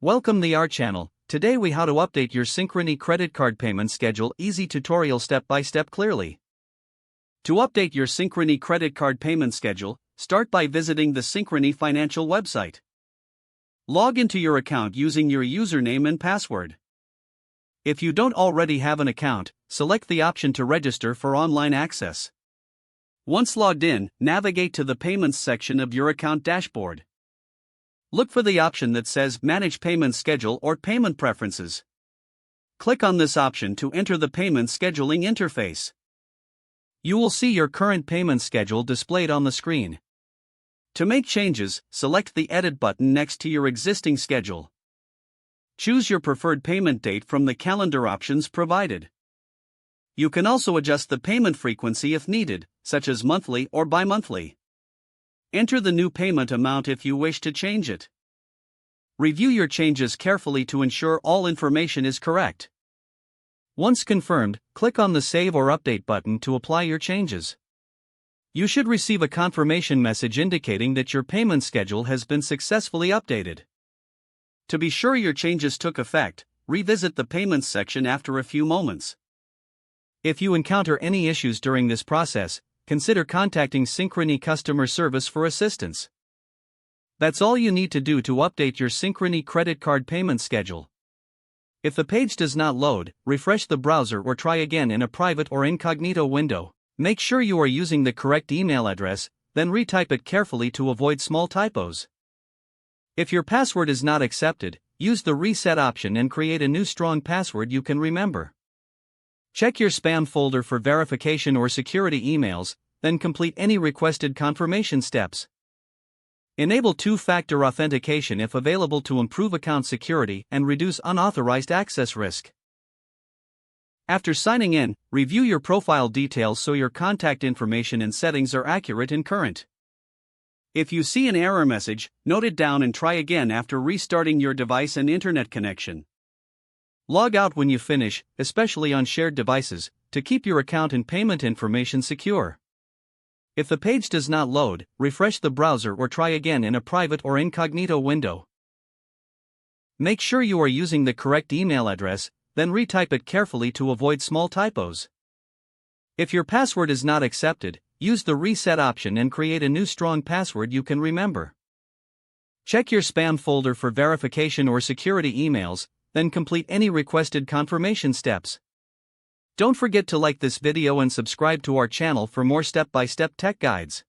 Welcome to our channel. Today we how to update your Synchrony credit card payment schedule. Easy tutorial step by step clearly. To update your Synchrony credit card payment schedule, start by visiting the Synchrony financial website. Log into your account using your username and password. If you don't already have an account, select the option to register for online access. Once logged in, navigate to the Payments section of your account dashboard. Look for the option that says Manage Payment Schedule or Payment Preferences. Click on this option to enter the payment scheduling interface. You will see your current payment schedule displayed on the screen. To make changes, select the Edit button next to your existing schedule. Choose your preferred payment date from the calendar options provided. You can also adjust the payment frequency if needed, such as monthly or bi-monthly. Enter the new payment amount if you wish to change it. Review your changes carefully to ensure all information is correct. Once confirmed, click on the Save or Update button to apply your changes. You should receive a confirmation message indicating that your payment schedule has been successfully updated. To be sure your changes took effect, revisit the Payments section after a few moments. If you encounter any issues during this process, consider contacting Synchrony customer service for assistance. That's all you need to do to update your Synchrony credit card payment schedule. If the page does not load, refresh the browser or try again in a private or incognito window. Make sure you are using the correct email address, then retype it carefully to avoid small typos. If your password is not accepted, use the reset option and create a new strong password you can remember. Check your spam folder for verification or security emails, then complete any requested confirmation steps. Enable two-factor authentication if available to improve account security and reduce unauthorized access risk. After signing in, review your profile details so your contact information and settings are accurate and current. If you see an error message, note it down and try again after restarting your device and internet connection. Log out when you finish, especially on shared devices, to keep your account and payment information secure. If the page does not load, refresh the browser or try again in a private or incognito window. Make sure you are using the correct email address, then retype it carefully to avoid small typos. If your password is not accepted, use the reset option and create a new strong password you can remember. Check your spam folder for verification or security emails, then complete any requested confirmation steps. Don't forget to like this video and subscribe to our channel for more step-by-step tech guides.